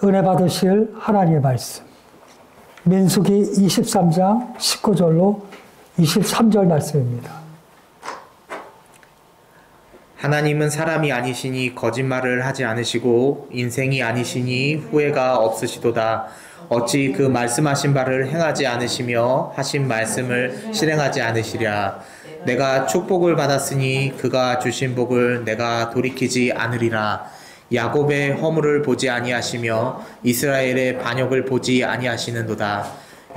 은혜 받으실 하나님의 말씀. 민수기 23장 19절로 23절 말씀입니다. 하나님은 사람이 아니시니 거짓말을 하지 않으시고 인생이 아니시니 후회가 없으시도다. 어찌 그 말씀하신 바를 행하지 않으시며 하신 말씀을 실행하지 않으시랴. 내가 축복을 받았으니 그가 주신 복을 내가 돌이키지 않으리라. 야곱의 허물을 보지 아니하시며 이스라엘의 반역을 보지 아니하시는도다.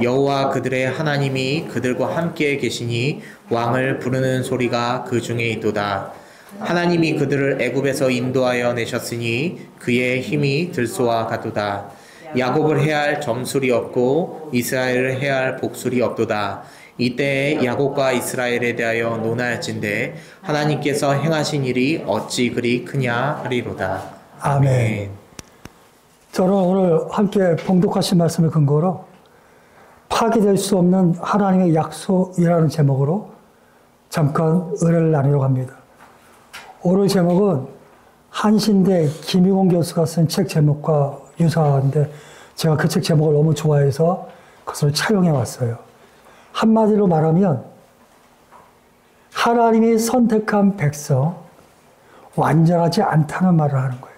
여호와 그들의 하나님이 그들과 함께 계시니 왕을 부르는 소리가 그 중에 있도다. 하나님이 그들을 애굽에서 인도하여 내셨으니 그의 힘이 들소와 같도다. 야곱을 해할 점술이 없고 이스라엘을 해할 복술이 없도다. 이때 야곱과 이스라엘에 대하여 논할진대 하나님께서 행하신 일이 어찌 그리 크냐 하리로다. 아멘. 저는 오늘 함께 봉독하신 말씀을 근거로 파기될 수 없는 하나님의 약속이라는 제목으로 잠깐 은혜를 나누려고 합니다. 오늘 제목은 한신대 김희공 교수가 쓴 책 제목과 유사한데 제가 그 책 제목을 너무 좋아해서 그것을 차용해 왔어요. 한마디로 말하면 하나님이 선택한 백성 완전하지 않다는 말을 하는 거예요.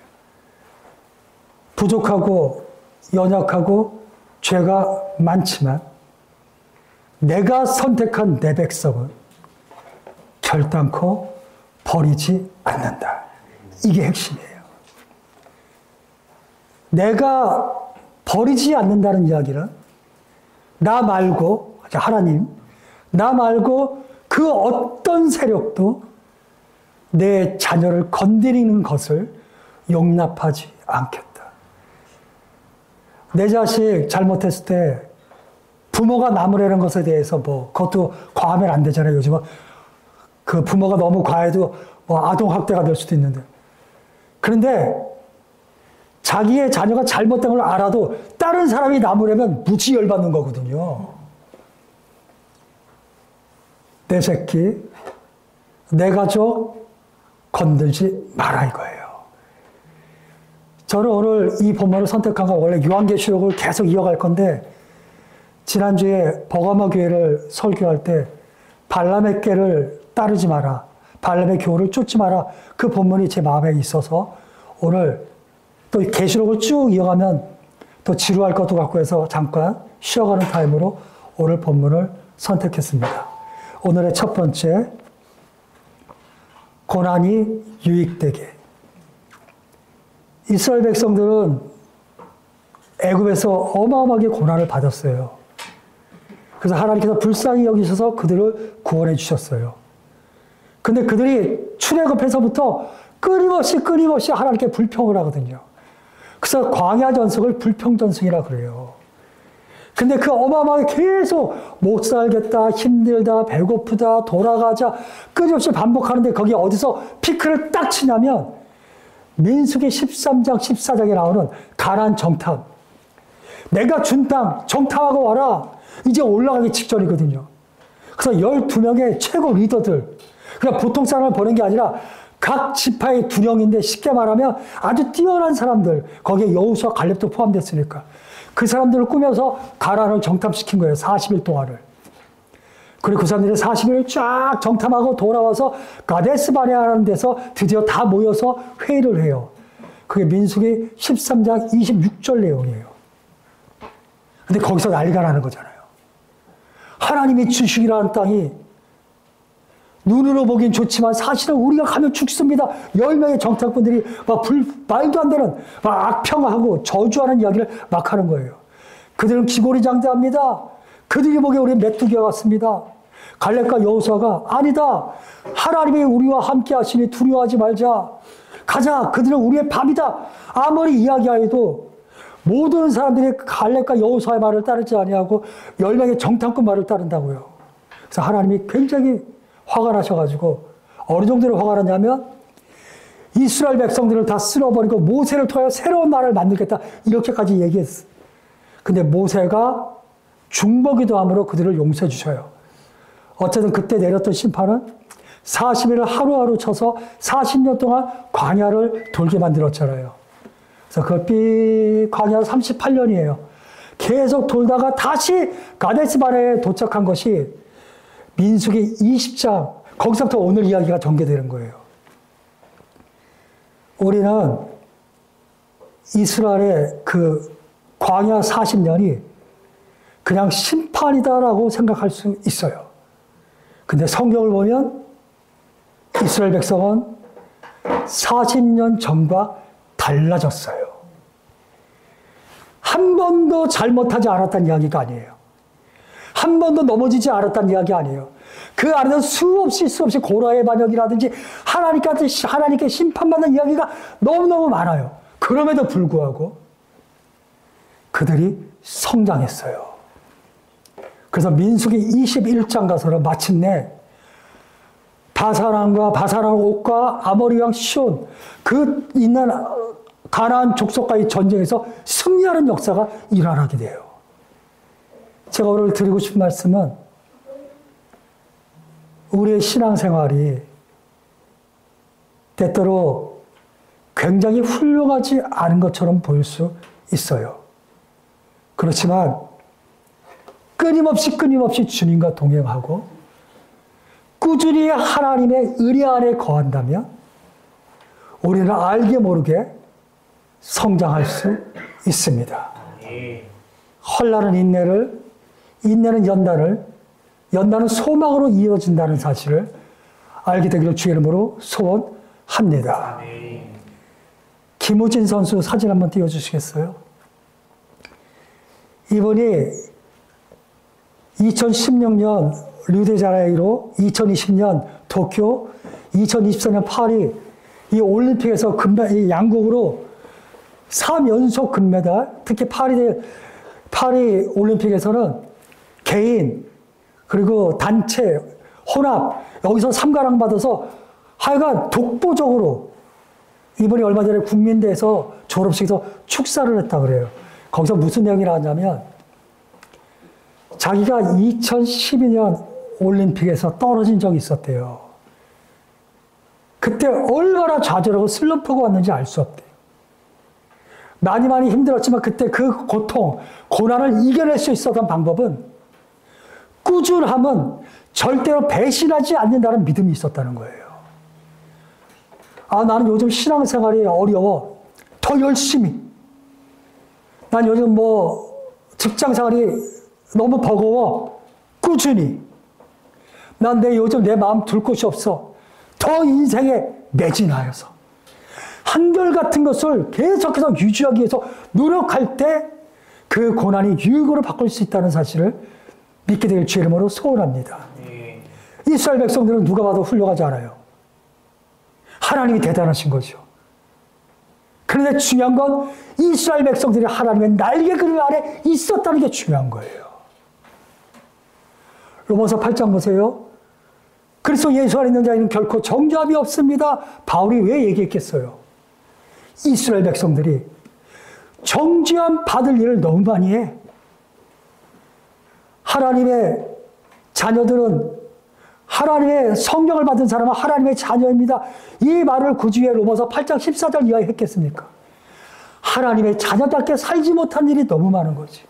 부족하고 연약하고 죄가 많지만 내가 선택한 내 백성은 결단코 버리지 않는다. 이게 핵심이에요. 내가 버리지 않는다는 이야기는 나 말고, 하나님, 나 말고 그 어떤 세력도 내 자녀를 건드리는 것을 용납하지 않겠다. 내 자식 잘못했을 때 부모가 나무라는 것에 대해서 그것도 과하면 안 되잖아요. 요즘은 그 부모가 너무 과해도 아동학대가 될 수도 있는데. 그런데 자기의 자녀가 잘못된 걸 알아도 다른 사람이 나무라면 무지 열받는 거거든요. 내 새끼, 내 가족 건들지 마라 이거예요. 저는 오늘 이 본문을 선택한 건 원래 요한계시록을 계속 이어갈 건데 지난주에 버가모 교회를 설교할 때 발람의 꾀를 따르지 마라. 발람의 교훈을 쫓지 마라. 그 본문이 제 마음에 있어서 오늘 또 계시록을 쭉 이어가면 또 지루할 것도 같고 해서 잠깐 쉬어가는 타임으로 오늘 본문을 선택했습니다. 오늘의 첫 번째, 고난이 유익되게. 이스라엘 백성들은 애굽에서 어마어마하게 고난을 받았어요. 그래서 하나님께서 불쌍히 여기셔서 그들을 구원해 주셨어요. 근데 그들이 출애굽해서부터 끊임없이 하나님께 불평을 하거든요. 그래서 광야 전승을 불평 전승이라 그래요. 근데 그 어마어마하게 계속 못 살겠다, 힘들다, 배고프다, 돌아가자 끊임없이 반복하는데 거기 어디서 피크를 딱 치냐면 민수기 13장, 14장에 나오는 가나안 정탐. 내가 준 땅 정탐하고 와라. 이제 올라가기 직전이거든요. 그래서 12명의 최고 리더들. 그냥 보통 사람을 보낸 게 아니라 각 지파의 두령인데 쉽게 말하면 아주 뛰어난 사람들. 거기에 여호수아 갈렙도 포함됐으니까. 그 사람들을 꾸며서 가나안을 정탐시킨 거예요. 40일 동안을. 그리고 그 사람들이 40일을 쫙 정탐하고 돌아와서 가데스바네아라는 데서 드디어 다 모여서 회의를 해요. 그게 민수기 13장 26절 내용이에요. 근데 거기서 난리가 나는 거잖아요. 하나님이 주시기라는 땅이 눈으로 보긴 좋지만 사실은 우리가 가면 죽습니다. 10명의 정탐꾼들이 말도 안 되는 악평하고 저주하는 이야기를 막 하는 거예요. 그들은 기고리장대합니다. 그들이 보기에 우리는 메뚜기와 같습니다. 갈렙과 여호수아가 아니다. 하나님이 우리와 함께 하시니 두려워하지 말자. 가자. 그들은 우리의 밥이다. 아무리 이야기하여도 모든 사람들이 갈렙과 여호수아의 말을 따르지 아니하고 10명의 정탐꾼 말을 따른다고요. 그래서 하나님이 굉장히 화가 나셔가지고 어느 정도로 화가 났냐면 이스라엘 백성들을 다 쓸어버리고 모세를 통하여 새로운 나라를 만들겠다. 이렇게까지 얘기했어. 근데 모세가 중보기도함으로 그들을 용서해 주셔요. 어쨌든 그때 내렸던 심판은 40일을 하루하루 쳐서 40년 동안 광야를 돌게 만들었잖아요. 그래서 그 광야 38년이에요. 계속 돌다가 다시 가데스바네에 도착한 것이 민수기 20장, 거기서부터 오늘 이야기가 전개되는 거예요. 우리는 이스라엘의 그 광야 40년이 그냥 심판이다라고 생각할 수 있어요. 근데 성경을 보면 이스라엘 백성은 40년 전과 달라졌어요. 한 번도 잘못하지 않았다는 이야기가 아니에요. 한 번도 넘어지지 않았다는 이야기 아니에요. 그 안에는 수없이 고라의 반역이라든지 하나님께 심판받는 이야기가 너무너무 많아요. 그럼에도 불구하고 그들이 성장했어요. 그래서 민수기 21장 가서는 마침내 바사랑 옥과 아모리 왕 시온 그 있는 가나안 족속과의 전쟁에서 승리하는 역사가 일어나게 돼요. 제가 오늘 드리고 싶은 말씀은 우리의 신앙생활이 때때로 굉장히 훌륭하지 않은 것처럼 보일 수 있어요. 그렇지만 끊임없이 주님과 동행하고 꾸준히 하나님의 은혜 안에 거한다면 우리는 알게 모르게 성장할 수 있습니다. 헐나는 인내는 연단은 소망으로 이어진다는 사실을 알게 되기를 주의 이름으로 소원합니다. 김우진 선수 사진 한번 띄워주시겠어요? 이분이 2016년 류데자네이루, 2020년 도쿄, 2024년 파리 이 올림픽에서 양국으로 3연속 금메달, 특히 파리 올림픽에서는 개인 그리고 단체 혼합 여기서 3가랑 받아서 하여간 독보적으로 이번에 얼마 전에 국민대에서 졸업식에서 축사를 했다 그래요. 거기서 무슨 내용이 나왔냐면 자기가 2012년 올림픽에서 떨어진 적이 있었대요. 그때 얼마나 좌절하고 슬럼프가 왔는지 알 수 없대요. 많이 힘들었지만 그때 그 고통, 고난을 이겨낼 수 있었던 방법은 꾸준함은 절대로 배신하지 않는다는 믿음이 있었다는 거예요. 나는 요즘 신앙생활이 어려워. 더 열심히. 난 요즘 직장생활이 너무 버거워. 꾸준히. 난 요즘 내 마음 둘 곳이 없어. 더 인생에 매진하여서. 한결같은 것을 계속해서 유지하기 위해서 노력할 때 그 고난이 유익으로 바꿀 수 있다는 사실을 믿게 될 주의 이름으로 소원합니다. 이스라엘 백성들은 누가 봐도 훌륭하지 않아요. 하나님이 대단하신 거죠. 그런데 중요한 건 이스라엘 백성들이 하나님의 날개 그늘 아래 있었다는 게 중요한 거예요. 로마서 8장 보세요. 그리스도 예수 안에 있는 자에는 결코 정죄함이 없습니다. 바울이 왜 얘기했겠어요? 이스라엘 백성들이 정죄함 받을 일을 너무 많이 해. 하나님의 자녀들은 하나님의 성령을 받은 사람은 하나님의 자녀입니다. 이 말을 굳이 왜 로마서 8장 14절 이하에 했겠습니까? 하나님의 자녀답게 살지 못한 일이 너무 많은 거지.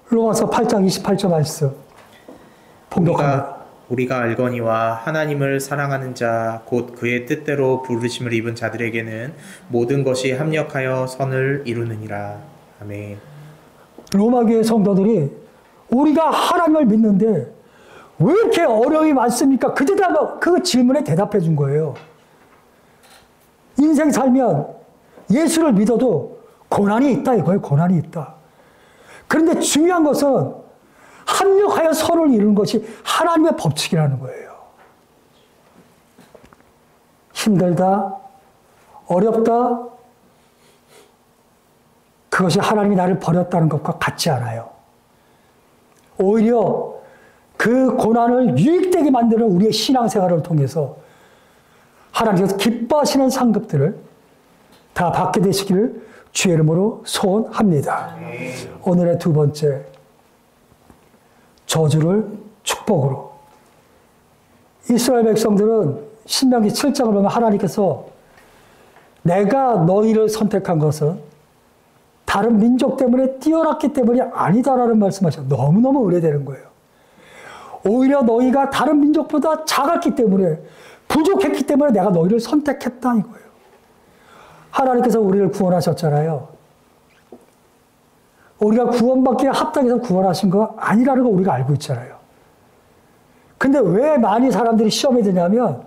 로마서 8장 28절 말씀 봉독합니다. 우리가 알거니와 하나님을 사랑하는 자 곧 그의 뜻대로 부르심을 입은 자들에게는 모든 것이 합력하여 선을 이루느니라. 아멘. 로마교회 성도들이 우리가 하나님을 믿는데 왜 이렇게 어려움이 많습니까? 그 질문에 대답해 준 거예요. 인생 살면 예수를 믿어도 고난이 있다 이거예요. 고난이 있다. 그런데 중요한 것은 합력하여 선을 이루는 것이 하나님의 법칙이라는 거예요. 힘들다, 어렵다, 그것이 하나님이 나를 버렸다는 것과 같지 않아요. 오히려 그 고난을 유익되게 만드는 우리의 신앙생활을 통해서 하나님께서 기뻐하시는 상급들을 다 받게 되시기를 주의 이름으로 소원합니다. 오늘의 두 번째, 저주를 축복으로. 이스라엘 백성들은 신명기 7장을 보면 하나님께서 내가 너희를 선택한 것은 다른 민족 때문에 뛰어났기 때문이 아니다라는 말씀하셔. 너무너무 의뢰되는 거예요. 오히려 너희가 다른 민족보다 작았기 때문에, 부족했기 때문에 내가 너희를 선택했다 이거예요. 하나님께서 우리를 구원하셨잖아요. 우리가 구원받기에 합당해서 구원하신 거 아니라는 거 우리가 알고 있잖아요. 근데 왜 많이 사람들이 시험에 드냐면,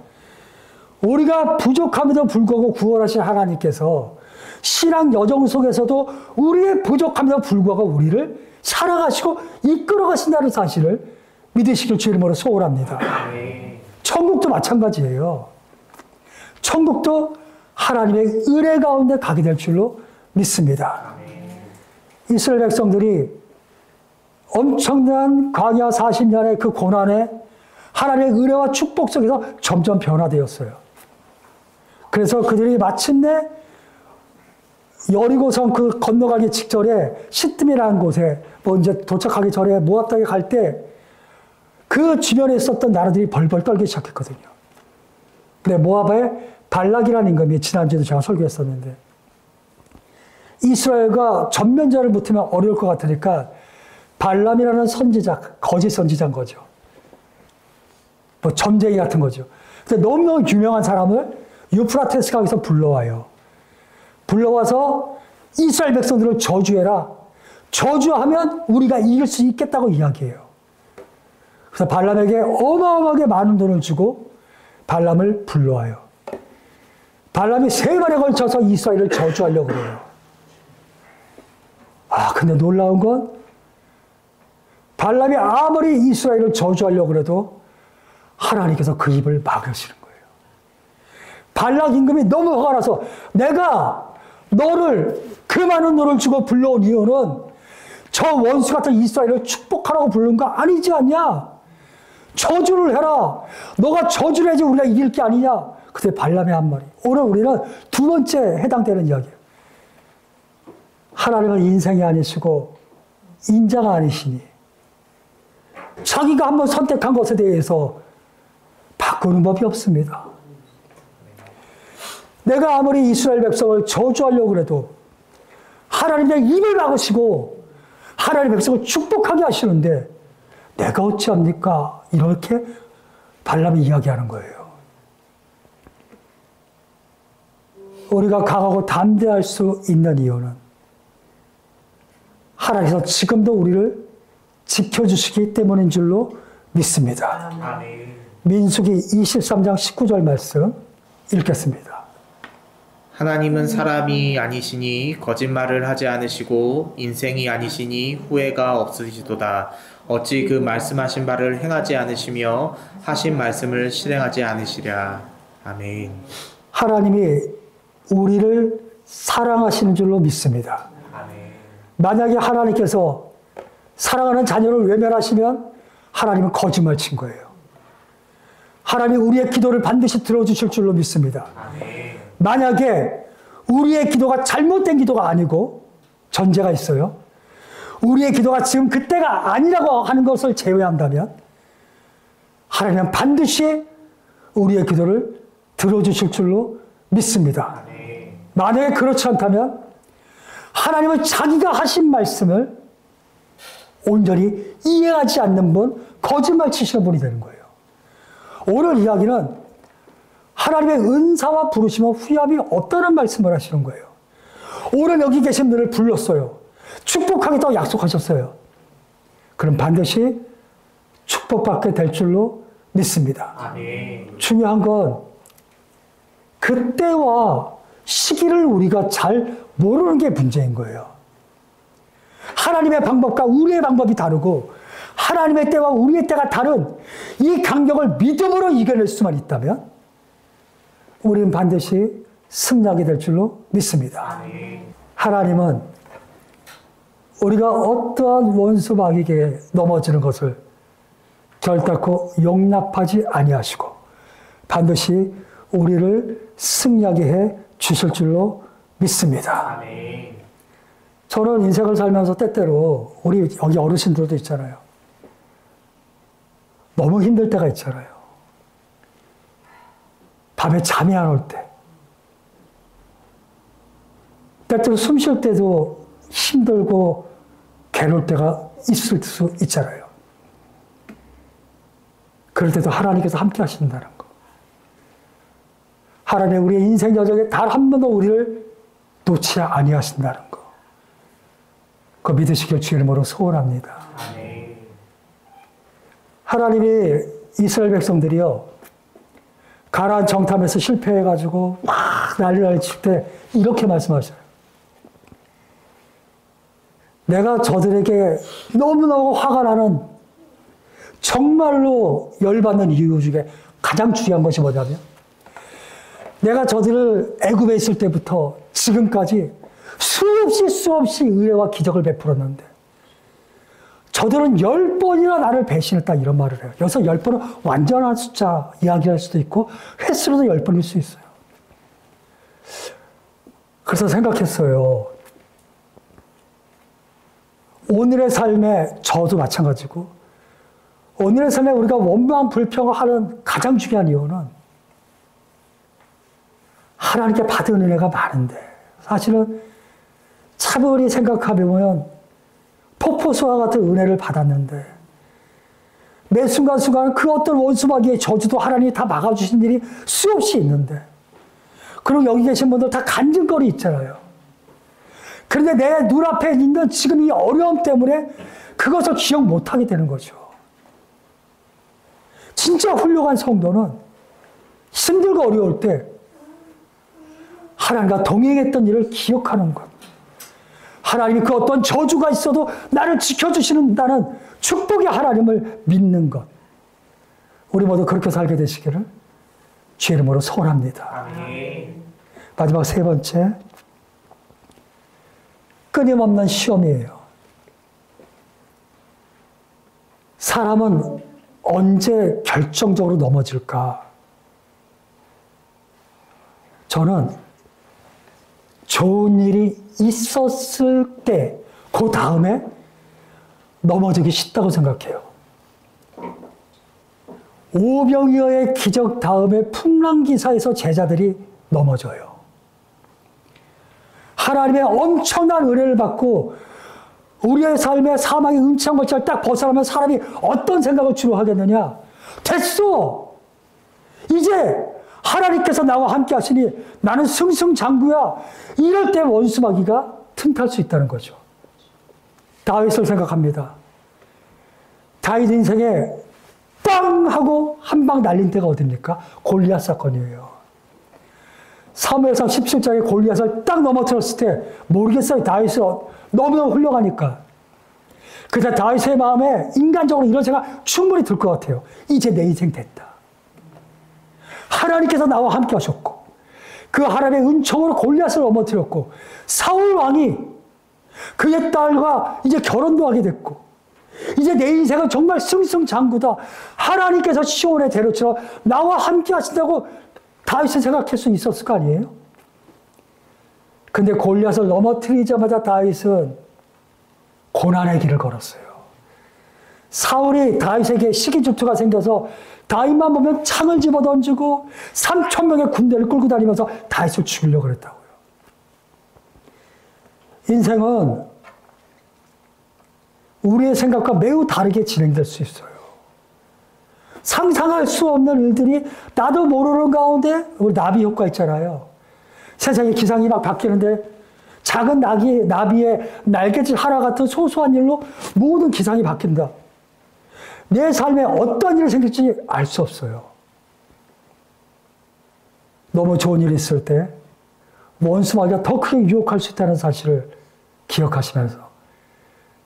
우리가 부족함에도 불구하고 구원하신 하나님께서 신앙 여정 속에서도 우리의 부족함에도 불구하고 우리를 사랑하시고 이끌어 가신다는 사실을 믿으시길 주의 이름으로 소원합니다. 천국도 마찬가지예요. 천국도 하나님의 은혜 가운데 가게 될 줄로 믿습니다. 이스라엘 백성들이 엄청난 광야 40년의 그 고난에 하나님의 은혜와 축복 속에서 점점 변화되었어요. 그래서 그들이 마침내 여리고성 그 건너가기 직전에 시뜸이라는 곳에 이제 도착하기 전에 모압 땅에 갈 때 그 주변에 있었던 나라들이 벌벌 떨기 시작했거든요. 근데 모압에 발락이라는 임금이 지난주에도 제가 설교했었는데, 이스라엘과 전면전을 붙으면 어려울 것 같으니까 발람이라는 선지자, 거짓 선지자인 거죠. 뭐 점쟁이 같은 거죠. 근데 너무너무 유명한 사람을 유프라테스 강에서 불러와요. 불러와서 이스라엘 백성들을 저주해라. 저주하면 우리가 이길 수 있겠다고 이야기해요. 그래서 발람에게 어마어마하게 많은 돈을 주고 발람을 불러와요. 발람이 3번에 걸쳐서 이스라엘을 저주하려고 그래요. 근데 놀라운 건 발람이 아무리 이스라엘을 저주하려고 그래도 하나님께서 그 입을 막으시는 거예요. 발락 임금이 너무 화가 나서, 내가 너를 그 많은 돈을 주고 불러온 이유는 저 원수 같은 이스라엘을 축복하라고 부른 거 아니지 않냐? 저주를 해라. 너가 저주를 해야지 우리가 이길 게 아니냐? 그때 발람의 한 말이. 오늘 우리는 두 번째 해당되는 이야기예요. 하나님은 인생이 아니시고 인자가 아니시니 자기가 한번 선택한 것에 대해서 바꾸는 법이 없습니다. 내가 아무리 이스라엘 백성을 저주하려고 해도 하나님의 입을 막으시고 하나님의 백성을 축복하게 하시는데 내가 어찌합니까? 이렇게 발람이 이야기하는 거예요. 우리가 강하고 담대할 수 있는 이유는 하나님께서 지금도 우리를 지켜주시기 때문인 줄로 믿습니다. 민수기 23장 19절 말씀 읽겠습니다. 하나님은 사람이 아니시니 거짓말을 하지 않으시고 인생이 아니시니 후회가 없으시도다. 어찌 그 말씀하신 바를 행하지 않으시며 하신 말씀을 실행하지 않으시랴. 아멘. 하나님이 우리를 사랑하시는 줄로 믿습니다. 만약에 하나님께서 사랑하는 자녀를 외면하시면 하나님은 거짓말 친 거예요. 하나님이 우리의 기도를 반드시 들어주실 줄로 믿습니다. 만약에 우리의 기도가 잘못된 기도가 아니고 전제가 있어요. 우리의 기도가 지금 그때가 아니라고 하는 것을 제외한다면 하나님은 반드시 우리의 기도를 들어주실 줄로 믿습니다. 만약에 그렇지 않다면 하나님은 자기가 하신 말씀을 온전히 이해하지 않는 분, 거짓말 치시는 분이 되는 거예요. 오늘 이야기는 하나님의 은사와 부르심과 후함이 없다는 말씀을 하시는 거예요. 오늘 여기 계신 분을 불렀어요. 축복하겠다고 약속하셨어요. 그럼 반드시 축복받게 될 줄로 믿습니다. 아멘. 중요한 건 그때와 시기를 우리가 잘 모르는 게 문제인 거예요. 하나님의 방법과 우리의 방법이 다르고 하나님의 때와 우리의 때가 다른 이 간격을 믿음으로 이겨낼 수만 있다면 우리는 반드시 승리하게 될 줄로 믿습니다. 하나님은 우리가 어떠한 원수 마귀에게 넘어지는 것을 결단코 용납하지 아니하시고 반드시 우리를 승리하게 해 주실 줄로 믿습니다. 저는 인생을 살면서 때때로 우리 여기 어르신들도 있잖아요. 너무 힘들 때가 있잖아요. 밤에 잠이 안 올 때. 때로 숨 쉴 때도 힘들고 괴로울 때가 있을 수 있잖아요. 그럴 때도 하나님께서 함께 하신다는 거. 하나님 우리의 인생 여정에 단 한 번도 우리를 놓지 아니하신다는 거. 그 믿으시길 주의 이름으로 소원합니다. 하나님이 이스라엘 백성들이요, 가나안 정탐에서 실패해가지고 막 난리를 칠 때 이렇게 말씀하셔요. 내가 저들에게 너무너무 화가 나는, 정말로 열받는 이유 중에 가장 중요한 것이 뭐냐면, 내가 저들을 애굽에 있을 때부터 지금까지 수없이 은혜와 기적을 베풀었는데 저들은 10번이나 나를 배신했다, 이런 말을 해요. 여기서 10번은 완전한 숫자 이야기할 수도 있고 횟수로도 10번일 수 있어요. 그래서 생각했어요. 오늘의 삶에 저도 마찬가지고, 오늘의 삶에 우리가 원망 불평하는 가장 중요한 이유는 하나님께 받은 은혜가 많은데, 사실은 차분히 생각해보면 폭포수와 같은 은혜를 받았는데 매 순간순간 그 어떤 원수마귀의 저주도 하나님이 다 막아주신 일이 수없이 있는데, 그리고 여기 계신 분들 다 간증거리 있잖아요. 그런데 내 눈앞에 있는 지금 이 어려움 때문에 그것을 기억 못하게 되는 거죠. 진짜 훌륭한 성도는 힘들고 어려울 때 하나님과 동행했던 일을 기억하는 것. 하나님이 그 어떤 저주가 있어도 나를 지켜주시는다는 축복의 하나님을 믿는 것. 우리 모두 그렇게 살게 되시기를 주의 이름으로 소원합니다. 마지막 세 번째, 끊임없는 시험이에요. 사람은 언제 결정적으로 넘어질까? 저는 좋은 일이 있었을 때, 그 다음에 넘어지기 쉽다고 생각해요. 오병이어의 기적 다음에 풍랑기사에서 제자들이 넘어져요. 하나님의 엄청난 은혜를 받고 우리의 삶의 사망의 음침한 것을 딱 벗어나면 사람이 어떤 생각을 주로 하겠느냐? 됐어! 이제 하나님께서 나와 함께 하시니 나는 승승장구야. 이럴 때 원수마귀가 틈탈 수 있다는 거죠. 다윗을 생각합니다. 다윗 인생에 빵 하고 한 방 날린 때가 어딥니까? 골리앗 사건이에요. 사무엘상 17장에 골리앗을 딱 넘어뜨렸을 때 모르겠어요. 다윗은 너무너무 훌륭하니까. 그래서 다윗의 마음에 인간적으로 이런 생각 충분히 들 것 같아요. 이제 내 인생 됐다. 하나님께서 나와 함께 하셨고, 그 하나님의 은총으로 골리앗을 넘어뜨렸고, 사울 왕이 그의 딸과 이제 결혼도 하게 됐고, 이제 내 인생은 정말 승승장구다. 하나님께서 시온의 대로처럼 나와 함께 하신다고 다윗은 생각할 수 있었을 거 아니에요? 근데 골리앗을 넘어뜨리자마자 다윗은 고난의 길을 걸었어요. 사울이 다윗에게 시기 질투가 생겨서 다윗만 보면 창을 집어던지고 3,000명의 군대를 끌고 다니면서 다윗을 죽이려고 그랬다고요. 인생은 우리의 생각과 매우 다르게 진행될 수 있어요. 상상할 수 없는 일들이 나도 모르는 가운데, 우리 나비 효과 있잖아요. 세상의 기상이 막 바뀌는데 작은 나비의 날개짓 하나 같은 소소한 일로 모든 기상이 바뀐다. 내 삶에 어떤 일이 생길지 알 수 없어요. 너무 좋은 일이 있을 때 원수마귀가 더 크게 유혹할 수 있다는 사실을 기억하시면서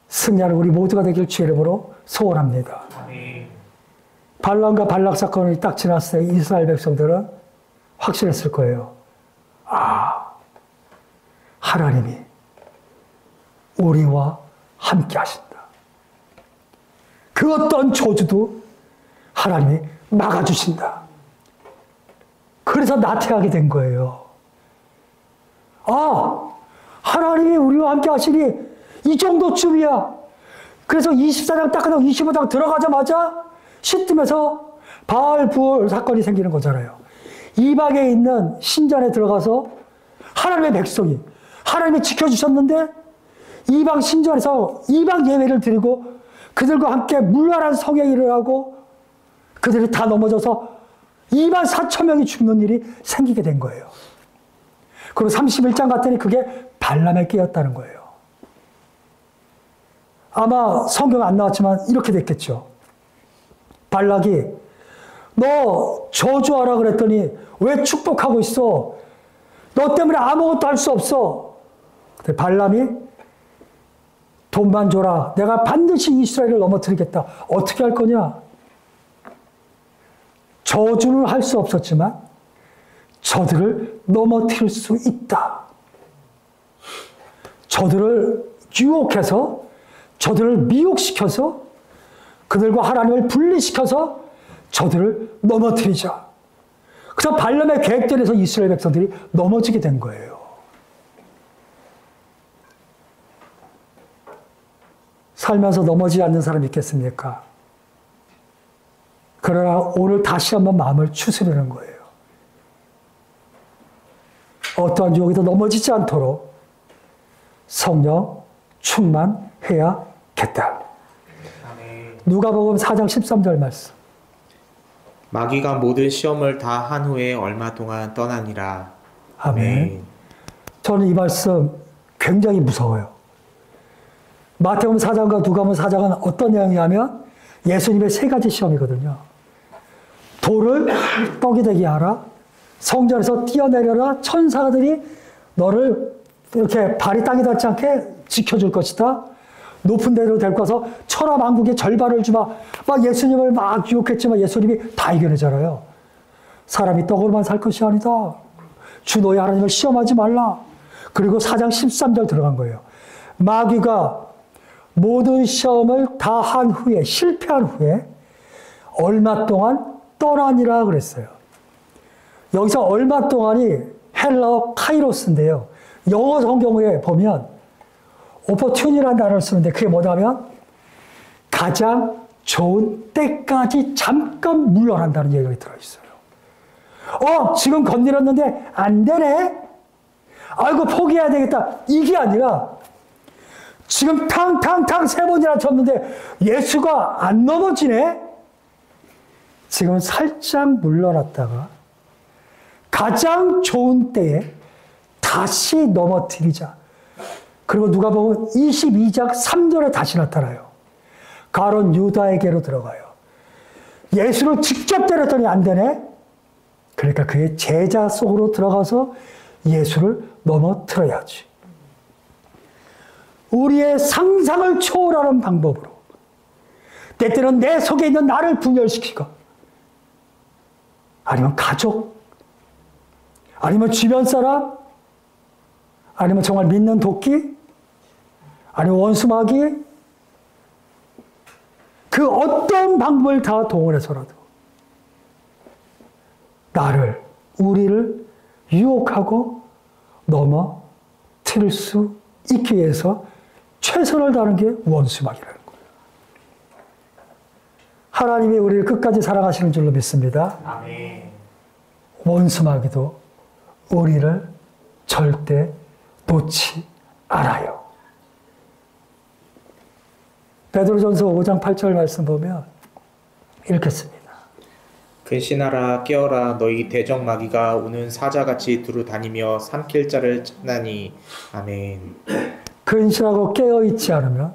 승리하는 우리 모두가 되길 주의 이름으로 소원합니다. 발람과 발락 사건이 딱 지났을 때 이스라엘 백성들은 확신했을 거예요. 아, 하나님이 우리와 함께 하신다. 그 어떤 저주도 하나님이 막아주신다. 그래서 나태하게 된 거예요. 아, 하나님이 우리와 함께 하시니 이 정도쯤이야. 그래서 24장 딱 끝나고 25장 들어가자마자 시뜸에서 바알 부월 사건이 생기는 거잖아요. 이방에 있는 신전에 들어가서 하나님의 백성이 하나님이 지켜주셨는데 이방 신전에서 이방 예배를 드리고 그들과 함께 물란한 성행위를 하고 그들이 다 넘어져서 2만 4천 명이 죽는 일이 생기게 된 거예요. 그리고 31장 갔더니 그게 발람의 깨였다는 거예요. 아마 성경 안 나왔지만 이렇게 됐겠죠. 발락이 너 저주하라 그랬더니 왜 축복하고 있어? 너 때문에 아무것도 할 수 없어. 근데 발람이 돈만 줘라. 내가 반드시 이스라엘을 넘어뜨리겠다. 어떻게 할 거냐? 저주는 할 수 없었지만 저들을 넘어뜨릴 수 있다. 저들을 유혹해서 저들을 미혹시켜서 그들과 하나님을 분리시켜서 저들을 넘어뜨리자. 그래서 발람의 계획대로해서 이스라엘 백성들이 넘어지게 된 거예요. 살면서 넘어지지 않는 사람이 있겠습니까? 그러나 오늘 다시 한번 마음을 추스르는 거예요. 어떠한 유혹에도 넘어지지 않도록 성령 충만해야겠다. 누가복음 4장 13절 말씀. 마귀가 모든 시험을 다 한 후에 얼마 동안 떠나니라. 아멘. 저는 이 말씀 굉장히 무서워요. 마태복음 4장과 누가복음 4장은 어떤 내용이냐면 예수님의 세 가지 시험이거든요. 돌을 떡이 되게 하라. 성전에서 뛰어내려라. 천사들이 너를 이렇게 발이 땅에 닿지 않게 지켜줄 것이다. 높은 데로 데리고 가서 천하만국의 절반을 주마. 막 예수님을 막 유혹했지만 예수님이 다 이겨내잖아요. 사람이 떡으로만 살 것이 아니다. 주 너희 하나님을 시험하지 말라. 그리고 4장 13절 들어간 거예요. 마귀가 모든 시험을 다 한 후에 실패한 후에 얼마 동안 떠나니라 그랬어요. 여기서 얼마 동안이 헬라어 카이로스인데요. 영어 성경에 보면 opportunity라는 단어를 쓰는데 그게 뭐냐면 가장 좋은 때까지 잠깐 물러난다는 얘기가 들어있어요. 지금 건드렸는데 안 되네? 아이고 포기해야 되겠다. 이게 아니라 지금 탕탕탕 3번이나 쳤는데 예수가 안 넘어지네? 지금 살짝 물러났다가 가장 좋은 때에 다시 넘어뜨리자. 그리고 누가 보면 22장 3절에 다시 나타나요. 가론 유다에게로 들어가요. 예수를 직접 때렸더니 안 되네? 그러니까 그의 제자 속으로 들어가서 예수를 넘어뜨려야지. 우리의 상상을 초월하는 방법으로 때때는 내 속에 있는 나를 분열시키고 아니면 가족 아니면 주변 사람 아니면 정말 믿는 도끼 아니면 원수마귀 그 어떤 방법을 다 동원해서라도 나를 우리를 유혹하고 넘어뜨릴 수 있기 위해서 최선을 다하는 게 원수마귀라는 거예요. 하나님이 우리를 끝까지 사랑하시는 줄로 믿습니다. 아멘. 원수마귀도 우리를 절대 놓지 않아요. 베드로전서 5장 8절 말씀 보면 이렇게 씁니다. 근신하라 깨어라 너희 대적 마귀가 우는 사자같이 두루 다니며 삼킬 자를 찾나니. 아멘. 근신하고 깨어있지 않으면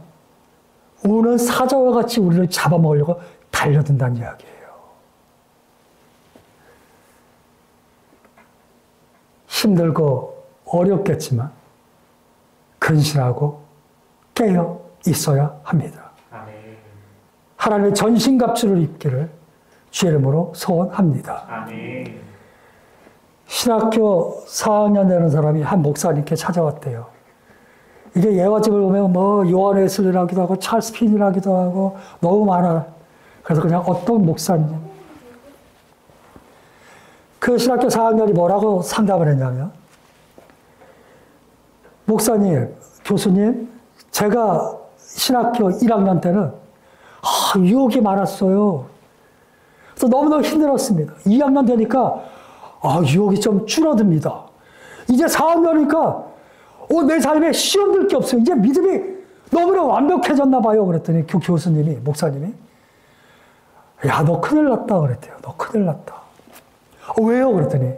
우는 사자와 같이 우리를 잡아먹으려고 달려든다는 이야기예요. 힘들고 어렵겠지만 근신하고 깨어 있어야 합니다. 아멘. 하나님의 전신갑주를 입기를 주의 이름으로 소원합니다. 아멘. 신학교 4학년 되는 사람이 한 목사님께 찾아왔대요. 이게 예화집을 보면 뭐 요한 웨슬리라기도 하고 찰스 핀이라기도 하고 너무 많아. 그래서 그냥 어떤 목사님. 그 신학교 4학년이 뭐라고 상담을 했냐면 목사님, 교수님, 제가 신학교 1학년 때는 유혹이 많았어요. 그래서 너무너무 힘들었습니다. 2학년 되니까 유혹이 좀 줄어듭니다. 이제 4학년이니까 내 삶에 시험될 게 없어요. 이제 믿음이 너무나 완벽해졌나 봐요. 그랬더니 교수님이, 목사님이, 야, 너 큰일 났다. 그랬대요. 너 큰일 났다. 왜요? 그랬더니,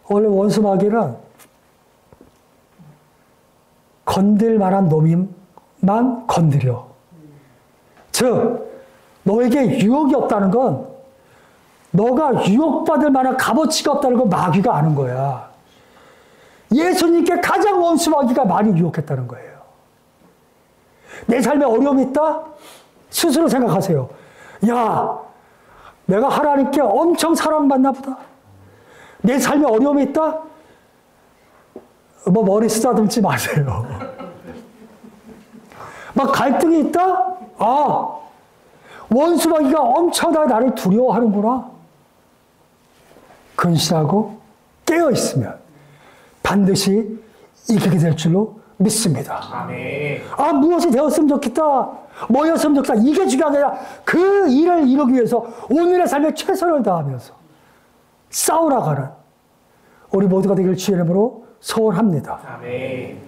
원래 원수 마귀는 건들 만한 놈만 건드려. 즉, 너에게 유혹이 없다는 건 너가 유혹받을 만한 값어치가 없다는 건 마귀가 아는 거야. 예수님께 가장 원수 마귀가 많이 유혹했다는 거예요. 내 삶에 어려움이 있다? 스스로 생각하세요. 야, 내가 하나님께 엄청 사랑받나 보다. 내 삶에 어려움이 있다? 머리 쓰다듬지 마세요. 막 갈등이 있다? 원수 마귀가 엄청나게 나를 두려워하는구나. 근신하고 깨어있으면 반드시 이기게 될 줄로 믿습니다. 아멘. 무엇이 되었으면 좋겠다. 뭐였으면 좋겠다. 이게 중요한 게 아니라 그 일을 이루기 위해서 오늘의 삶에 최선을 다하면서 싸우나가는 우리 모두가 되길 주의 이름으로 소원합니다. 아멘.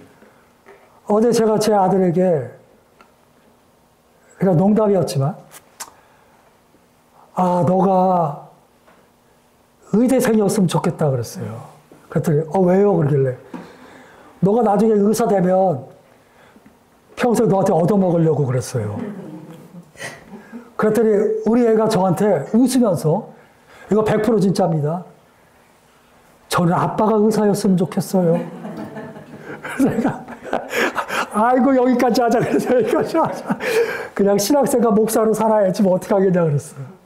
어제 제가 제 아들에게 그냥 농담이었지만 너가 의대생이었으면 좋겠다 그랬어요. 그랬더니 왜요? 그러길래 너가 나중에 의사 되면 평생 너한테 얻어먹으려고 그랬어요. 그랬더니 우리 애가 저한테 웃으면서 이거 100% 진짜입니다. 저는 아빠가 의사였으면 좋겠어요. 그래서 내가 아이고 여기까지 하자 그래서 여기까지 하자. 그냥 신학생과 목사로 살아야지 뭐 어떻게 하겠냐 그랬어요.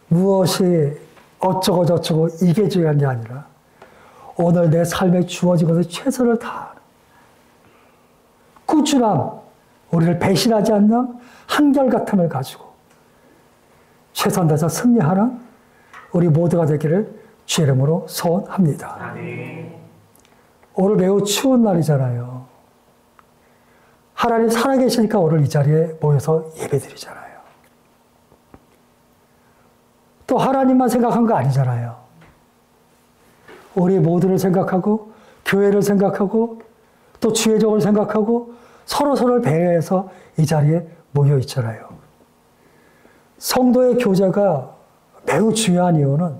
무엇이 어쩌고 저쩌고 이게 중요한 게 아니라 오늘 내 삶에 주어진 것을 최선을 다하는 꾸준함, 우리를 배신하지 않는 한결같음을 가지고 최선 다해서 승리하는 우리 모두가 되기를 주의 이름으로 소원합니다. 아멘. 오늘 매우 추운 날이잖아요. 하나님 살아계시니까 오늘 이 자리에 모여서 예배드리잖아요. 또 하나님만 생각한 거 아니잖아요. 우리 모두를 생각하고 교회를 생각하고 또 주의 종을 생각하고 서로서로를 배려해서 이 자리에 모여 있잖아요. 성도의 교제가 매우 중요한 이유는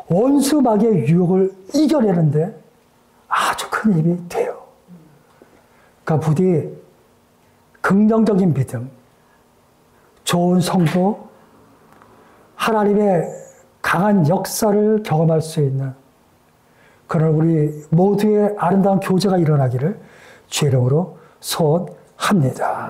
원수 마귀의 유혹을 이겨내는데 아주 큰 힘이 돼요. 그러니까 부디 긍정적인 믿음, 좋은 성도, 하나님의 강한 역사를 경험할 수 있는 그런 우리 모두의 아름다운 교제가 일어나기를 주의 이름으로 소원합니다.